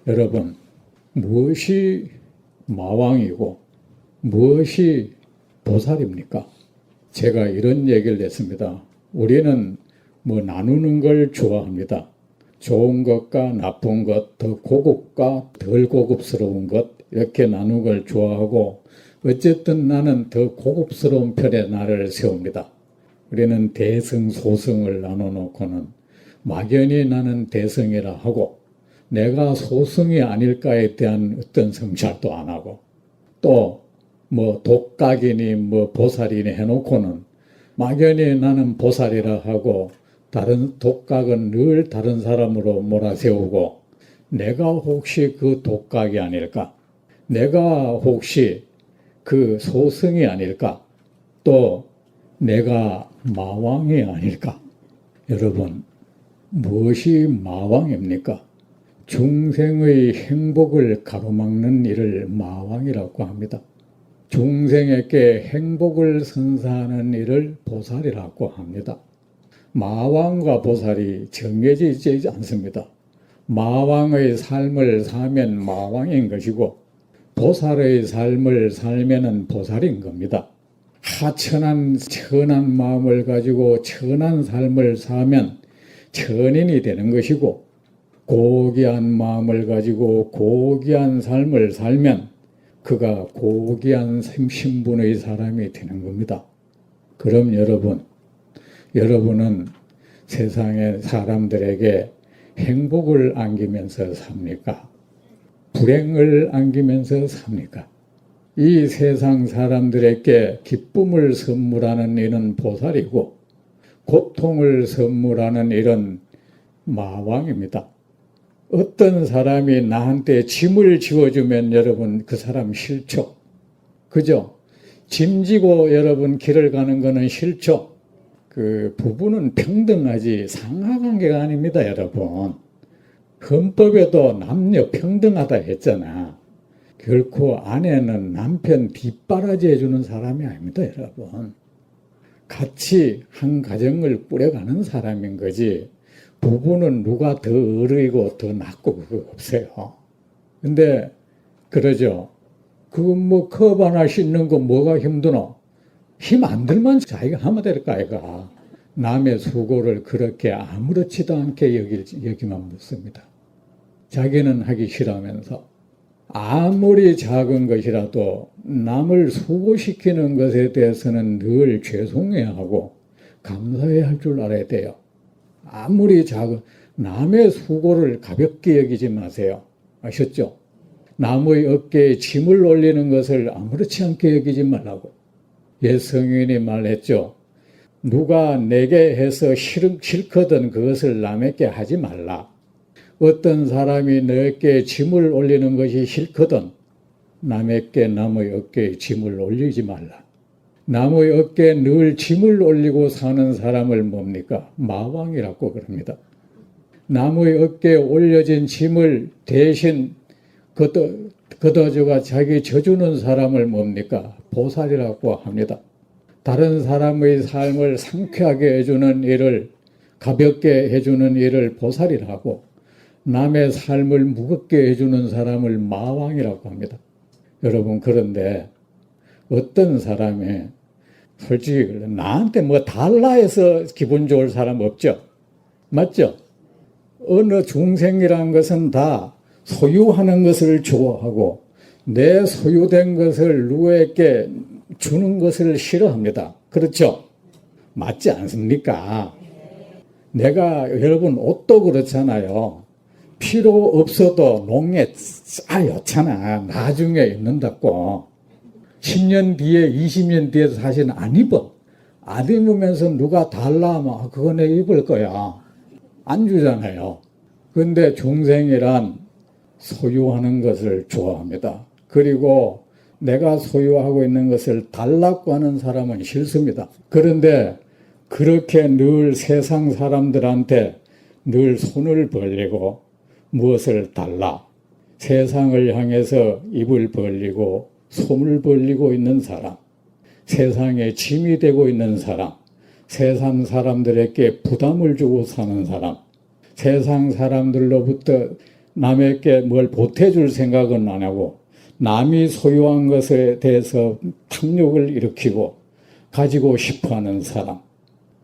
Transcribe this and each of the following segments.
여러분, 무엇이 마왕이고 무엇이 보살입니까? 제가 이런 얘기를 했습니다. 우리는 나누는 걸 좋아합니다. 좋은 것과 나쁜 것, 더 고급과 덜 고급스러운 것, 이렇게 나누는 걸 좋아하고, 어쨌든 나는 더 고급스러운 편에 나를 세웁니다. 우리는 대승, 소승을 나눠놓고는 막연히 나는 대승이라 하고, 내가 소승이 아닐까에 대한 어떤 성찰도 안 하고, 또 독각이니 보살이니 해놓고는 막연히 나는 보살이라 하고, 다른 독각은 늘 다른 사람으로 몰아세우고, 내가 혹시 그 독각이 아닐까? 내가 혹시 그 소승이 아닐까? 또 내가 마왕이 아닐까? 여러분, 무엇이 마왕입니까? 중생의 행복을 가로막는 일을 마왕이라고 합니다. 중생에게 행복을 선사하는 일을 보살이라고 합니다. 마왕과 보살이 정해지지 않습니다. 마왕의 삶을 사면 마왕인 것이고, 보살의 삶을 살면은 보살인 겁니다. 하천한 천한 마음을 가지고 천한 삶을 사면 천인이 되는 것이고, 고귀한 마음을 가지고 고귀한 삶을 살면 그가 고귀한 신분의 사람이 되는 겁니다. 그럼 여러분은 세상의 사람들에게 행복을 안기면서 삽니까? 불행을 안기면서 삽니까? 이 세상 사람들에게 기쁨을 선물하는 일은 보살이고, 고통을 선물하는 일은 마왕입니다. 어떤 사람이 나한테 짐을 지워주면 여러분 그 사람 싫죠? 그죠? 짐 지고 여러분 길을 가는 거는 싫죠? 그 부부는 평등하지 상하관계가 아닙니다, 여러분. 헌법에도 남녀 평등하다 했잖아. 결코 아내는 남편 뒷바라지 해주는 사람이 아닙니다, 여러분. 같이 한 가정을 꾸려가는 사람인 거지, 부부는 누가 더 어리고 더 낫고 그거 없어요. 근데 그러죠. 컵 하나 씻는 거 뭐가 힘드노? 힘 안 들면 자기가 하면 될 거 아이가. 남의 수고를 그렇게 아무렇지도 않게 여기만 묻습니다. 자기는 하기 싫어하면서 아무리 작은 것이라도 남을 수고시키는 것에 대해서는 늘 죄송해야 하고 감사해야 할 줄 알아야 돼요. 아무리 작은 남의 수고를 가볍게 여기지 마세요. 아셨죠? 남의 어깨에 짐을 올리는 것을 아무렇지 않게 여기지 말라고. 옛 성인이 말했죠. 누가 내게 해서 싫거든 그것을 남에게 하지 말라. 어떤 사람이 너에게 짐을 올리는 것이 싫거든 남의 어깨에 짐을 올리지 말라. 남의 어깨에 늘 짐을 올리고 사는 사람을 뭡니까? 마왕이라고 그럽니다. 남의 어깨에 올려진 짐을 대신 걷어줘가 자기 져주는 사람을 뭡니까? 보살이라고 합니다. 다른 사람의 삶을 상쾌하게 해주는 일을, 가볍게 해주는 일을 보살이라고, 남의 삶을 무겁게 해주는 사람을 마왕이라고 합니다. 여러분, 그런데 어떤 사람이 솔직히 나한테 달라 해서 기분 좋을 사람 없죠? 맞죠? 어느 중생이란 것은 다 소유하는 것을 좋아하고 내 소유된 것을 누구에게 주는 것을 싫어합니다. 그렇죠? 맞지 않습니까? 내가 여러분 옷도 그렇잖아요. 필요 없어도 농에 쌓여잖아. 나중에 입는다고. 10년 뒤에 20년 뒤에도 사실 안 입어. 안 입으면서 누가 달라 하면 그거 내 입을 거야. 안 주잖아요. 근데 중생이란 소유하는 것을 좋아합니다. 그리고 내가 소유하고 있는 것을 달라고 하는 사람은 싫습니다. 그런데 그렇게 늘 세상 사람들한테 늘 손을 벌리고 무엇을 달라, 세상을 향해서 입을 벌리고 손을 벌리고 있는 사람, 세상에 짐이 되고 있는 사람, 세상 사람들에게 부담을 주고 사는 사람, 세상 사람들로부터 남에게 뭘 보태줄 생각은 안 하고 남이 소유한 것에 대해서 탐욕을 일으키고 가지고 싶어하는 사람,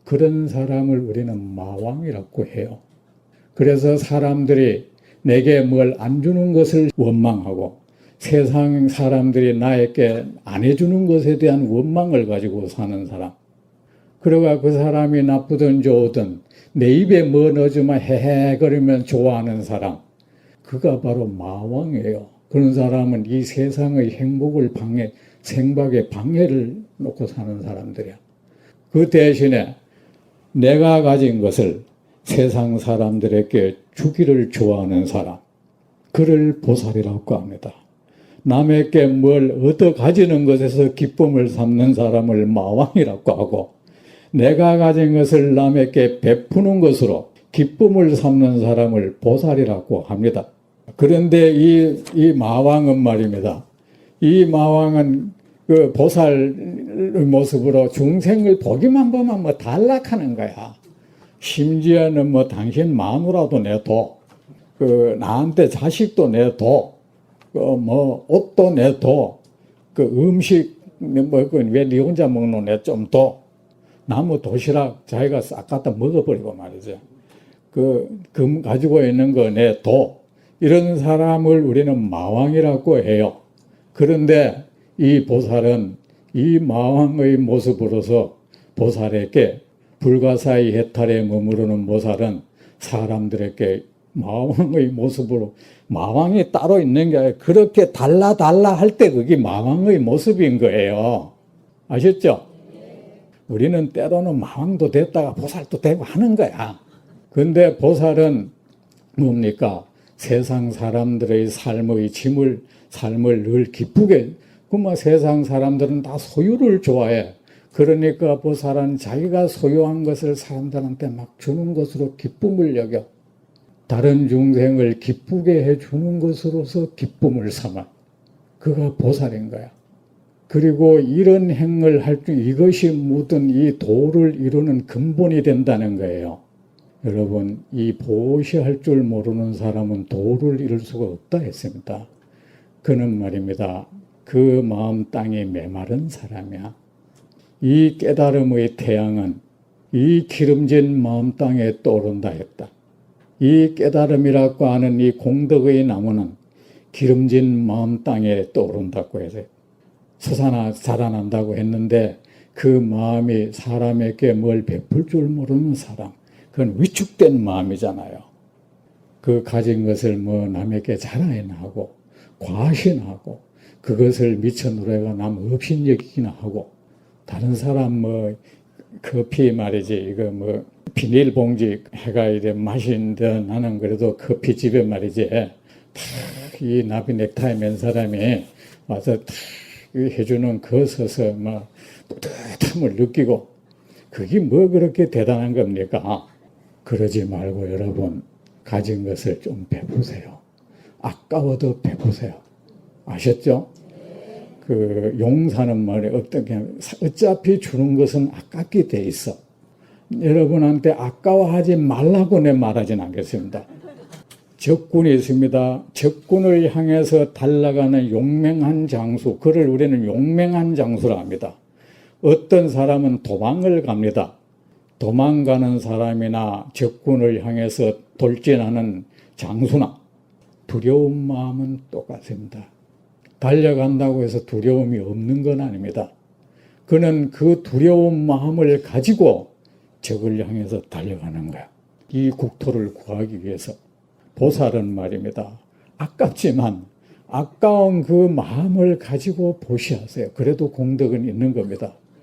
그런 사람을 우리는 마왕이라고 해요. 그래서 사람들이 내게 뭘 안 주는 것을 원망하고 세상 사람들이 나에게 안 해주는 것에 대한 원망을 가지고 사는 사람, 그러가 그 사람이 나쁘든 좋든 내 입에 뭐 넣어주면 헤헤거리면 좋아하는 사람, 그가 바로 마왕이에요. 그런 사람은 이 세상의 행복을 생박에 방해를 놓고 사는 사람들이야. 그 대신에 내가 가진 것을 세상 사람들에게 주기를 좋아하는 사람, 그를 보살이라고 합니다. 남에게 뭘 얻어 가지는 것에서 기쁨을 삼는 사람을 마왕이라고 하고, 내가 가진 것을 남에게 베푸는 것으로 기쁨을 삼는 사람을 보살이라고 합니다. 그런데 이 마왕은 말입니다. 이 마왕은 그 보살의 모습으로 중생을 보기만 보면 뭐 단락하는 거야. 심지어는 뭐 당신 마누라도 내둬, 그 나한테 자식도 내둬, 뭐 옷도 내둬, 그 음식 왜 네 혼자 먹노 내 좀 둬. 나무 도시락 자기가 싹 갖다 먹어버리고 말이죠. 금 가지고 있는 거 내둬. 이런 사람을 우리는 마왕이라고 해요. 그런데 이 보살은 이 마왕의 모습으로서 보살에게 불가사의 해탈에 머무르는 보살은 사람들에게 마왕의 모습으로, 마왕이 따로 있는 게 아니라 그렇게 달라 할 때 그게 마왕의 모습인 거예요. 아셨죠? 우리는 때로는 마왕도 됐다가 보살도 되고 하는 거야. 근데 보살은 뭡니까? 세상 사람들의 삶을 늘 기쁘게, 그만 세상 사람들은 다 소유를 좋아해. 그러니까 보살은 자기가 소유한 것을 사람들한테 막 주는 것으로 기쁨을 여겨. 다른 중생을 기쁘게 해주는 것으로서 기쁨을 삼아. 그가 보살인 거야. 그리고 이런 행을 할 때 이것이 모든 이 도를 이루는 근본이 된다는 거예요. 여러분, 이 보시할 줄 모르는 사람은 도를 이룰 수가 없다 했습니다. 그는 말입니다. 그 마음 땅이 메마른 사람이야. 이 깨달음의 태양은 이 기름진 마음 땅에 떠오른다 했다. 이 깨달음이라고 하는 이 공덕의 나무는 기름진 마음 땅에 떠오른다고 해서 자라난다고 했는데, 그 마음이 사람에게 뭘 베풀 줄 모르는 사람, 그건 위축된 마음이잖아요. 그 가진 것을 뭐 남에게 자랑이나 하고 과신하고 그것을 미쳐 누려가 남 업신여기기나 하고, 다른 사람 뭐 커피 말이지 이거 뭐 비닐봉지 해가 이래 마신데 나는 그래도 커피집에 말이지 탁 이 나비 넥타이 맨 사람이 와서 탁 해주는 그 서서 막 뿌듯함을 느끼고, 그게 뭐 그렇게 대단한 겁니까? 그러지 말고 여러분, 가진 것을 좀 베푸세요. 아까워도 베푸세요. 아셨죠? 그 용사는 말이 어차피 주는 것은 아깝게 돼 있어. 여러분한테 아까워하지 말라고 내 말하진 않겠습니다. 적군이 있습니다. 적군을 향해서 달려가는 용맹한 장수, 그를 우리는 용맹한 장수라 합니다. 어떤 사람은 도망을 갑니다. 도망가는 사람이나 적군을 향해서 돌진하는 장수나 두려운 마음은 똑같습니다. 달려간다고 해서 두려움이 없는 건 아닙니다. 그는 그 두려운 마음을 가지고 적을 향해서 달려가는 거야. 이 국토를 구하기 위해서. 보살은 말입니다. 아깝지만 아까운 그 마음을 가지고 보시하세요. 그래도 공덕은 있는 겁니다.